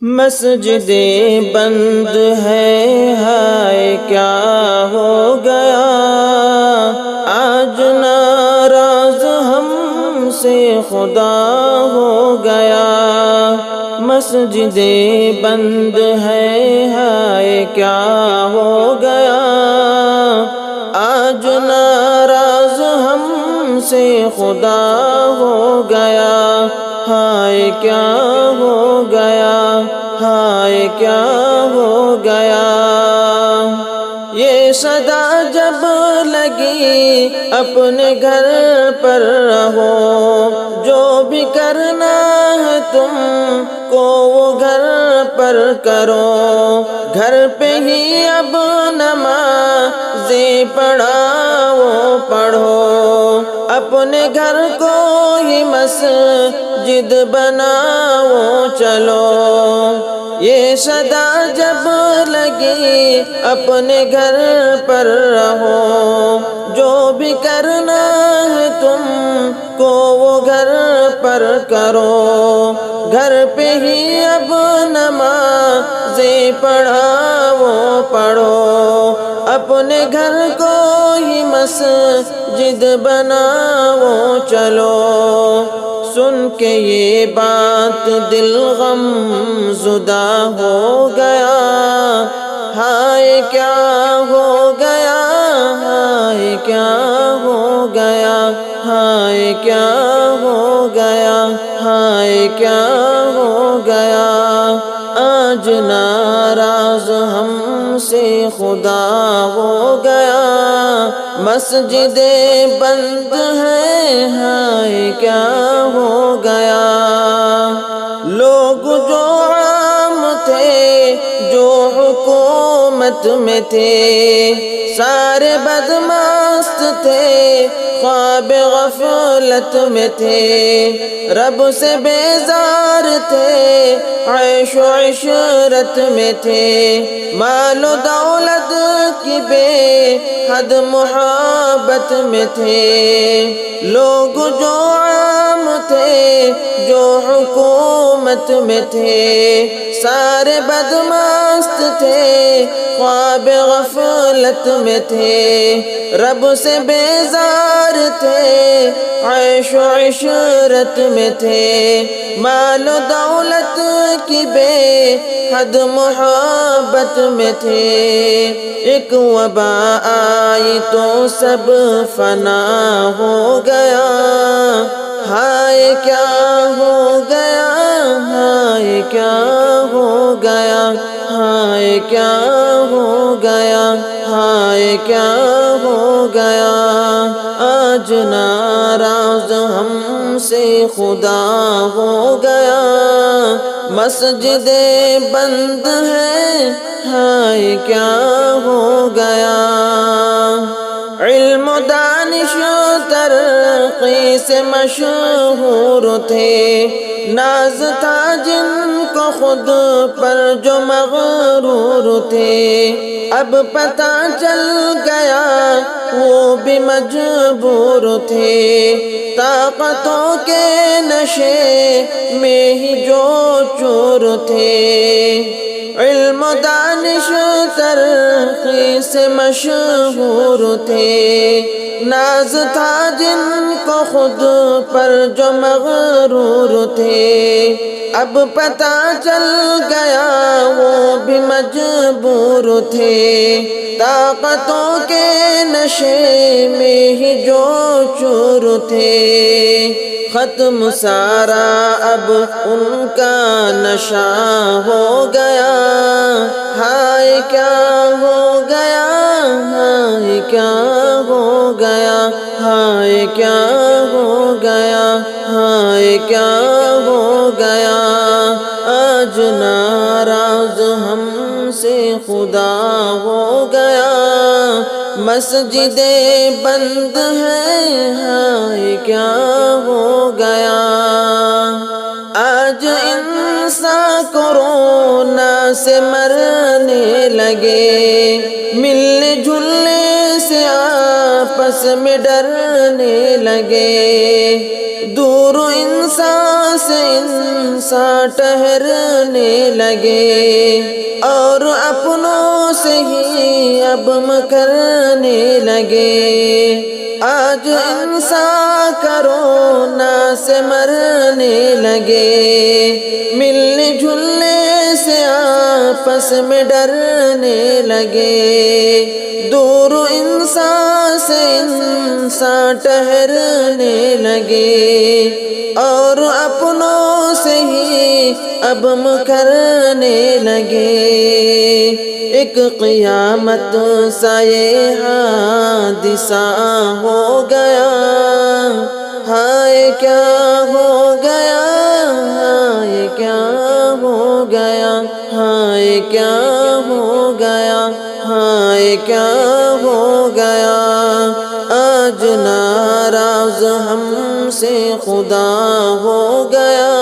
مسجدیں بند ہے، ہائے کیا ہو گیا، آج ناراض ہم سے خدا ہو گیا۔ مسجدیں بند ہے، ہائے کیا ہو گیا، آج ناراض ہم سے خدا ہو گیا۔ ہائے کیا ہو گیا، ہائے کیا ہو گیا۔ یہ صدا جب لگی اپنے گھر پر رہو، جو بھی کرنا ہے تم کو وہ گھر پر کرو، گھر پہ ہی اب نمازیں پڑھاؤ پڑھو، اپنے گھر کو ہی مسجد بناؤ چلو۔ یہ صدا جب لگی اپنے گھر پر رہو، جو بھی کرنا ہے تم کو وہ گھر پر کرو، گھر پہ ہی اب نمازیں پڑھاؤ پڑھو، اپنے گھر کو ہی مسجد بناؤ چلو۔ سن کے یہ بات دل غم زدہ ہو گیا، ہائے کیا ہو گیا، ہائے کیا ہو گیا، ہائے کیا ہو گیا، ہائے کیا ہو گیا۔ آج ناراض ہم سے خدا ہو گیا، مسجدیں بند ہیں، ہائے کیا ہو گیا۔ لوگ جو عام تھے، جو حکومت میں تھے، سارے بدمست تھے، خواب غفلت میں تھے، رب سے بیزار تھے، عیش و عشرت میں تھے، مال و دولت کی بے حد محبت میں تھے۔ لوگ جو عام تھے، جو حکومت میں تھے، سارے بدمست تھے، خواب غفلت میں تھے، رب سے بیزار تھے، عیش و عشرت میں تھے، مال و دولت کی بے حد محبت میں تھے۔ ایک وبا آئی تو سب فنا ہو گیا، ہائے کیا ہو گیا، ہائے کیا ہو گیا، ہائے کیا ہو گیا، ہائے کیا ہو گیا۔ آج ناراض ہم سے خدا ہو گیا، مسجدیں بند ہیں، ہائے کیا ہو گیا۔ علم و دانش و ترقی سے مشہور تھے، ناز تھا جن کو خود پر جو مغرور تھے، اب پتہ چل گیا وہ بھی مجبور تھے، طاقتوں کے نشے میں ہی جو چور تھے۔ علم و دانش ترقی سے مشہور تھے، ناز تھا جن کو خود پر جو مغرور تھے، اب پتہ چل گیا وہ بھی مجبور تھے، طاقتوں کے نشے میں ہی جو چور تھے۔ ختم سارا اب ان کا نشہ ہو گیا، ہائے کیا ہو گیا، ہائے کیا ہو گیا، ہائے کیا ہو گیا، ہائے کیا ہو گیا۔ آج ناراض ہم سے خدا ہو گیا، مسجدیں بند ہیں، ہائے کیا ہو گیا۔ آج انسان کورونا سے مرنے لگے، ملنے جلنے سے آپس میں ڈرنے لگے، دور انسان سے انسان ٹھہرنے لگے، اور اپنوں سے ہی اب مکرنے لگے۔ آج انسان کرونا سے مرنے لگے، ملنے جلنے سے آپس میں ڈرنے لگے۔ دور انسان سے انسان ٹھہرنے لگے، اور اپنوں سے ہی اب مکرنے لگے۔ ایک قیامت سا یہ حادثہ ہو گیا، ہائے کیا ہو گیا، ہائے کیا ہو گیا، ہائے کیا ہو گیا، ہائے کیا ہو گیا۔ آج ناراض ہم سے خدا ہو گیا،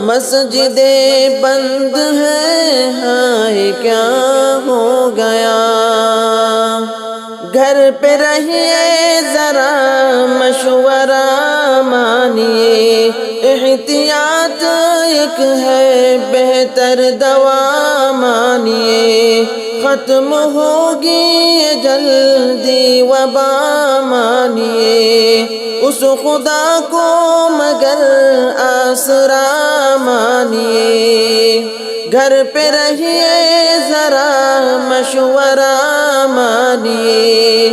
مسجدیں بند ہیں، ہائے کیا ہو گیا۔ گھر پہ رہیے ذرا مشورہ مانیے، احتیاط ایک ہے بہتر دوا مانیے۔ ختم ہوگی یہ جلدی وبا مانیے، اس خدا کو مگر آسرا مانیے۔ گھر پہ رہیے ذرا مشورہ مانیے،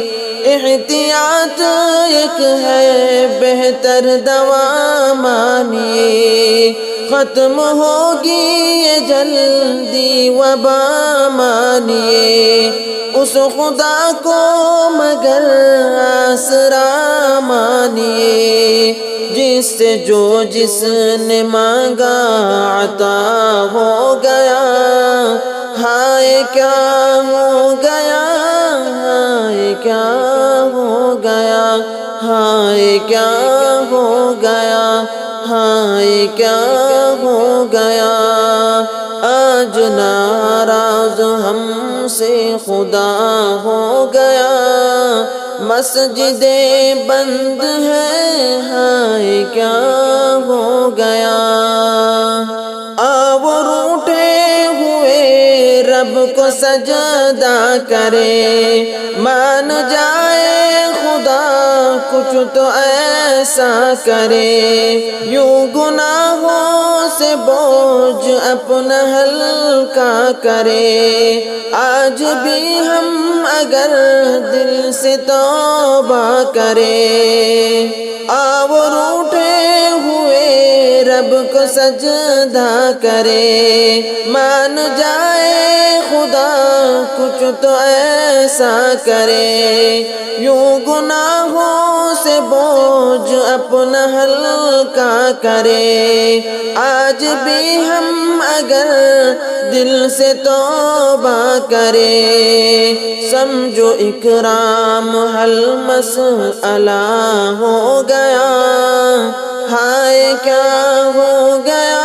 احتیاط ایک ہے بہتر دوا مانیے۔ ختم ہوگی یہ جلدی وبا مانیے، اس خدا کو مگر آسرا مانیے۔ جس سے جو جس نے مانگا عطا ہو گیا، ہائے کیا ہو گیا، ہائے کیا ہو گیا، ہائے کیا ہو گیا، ہائے کیا ہو گیا۔ آج ناراض ہم سے خدا ہو گیا، مسجدیں بند ہیں، ہائے کیا ہو گیا۔ آؤ روٹھے ہوئے رب کو سجدہ کرے، مان جائے خدا کچھ تو ایسا کرے۔ یوں گناہوں سے بوجھ اپنا ہلکا کرے، آج بھی ہم اگر دل سے توبہ کرے۔ آؤ روٹھے ہوئے رب کو سجدہ کرے، مان جائے خدا کچھ تو ایسا کرے۔ یوں گناہوں سے بوجھ اپنا ہلکا کرے، آج بھی ہم اگر دل سے توبہ کرے۔ سمجھو اکرام حل مسئلہ ہو گیا، ہائے کیا ہو گیا،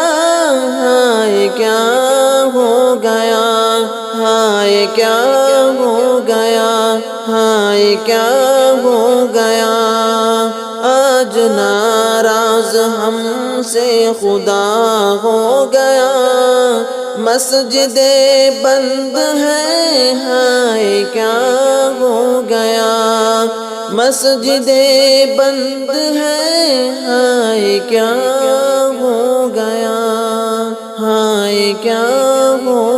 ہائے کیا ہو گیا، ہائے کیا ہو گیا، ہائے کیا ہو گیا۔ آج ناراض ہم سے خدا ہو گیا، مسجدیں بند ہیں، ہائے کیا ہو گیا۔ مسجدیں بند ہیں، ہائے کیا ہو گیا، ہائے کیا ہو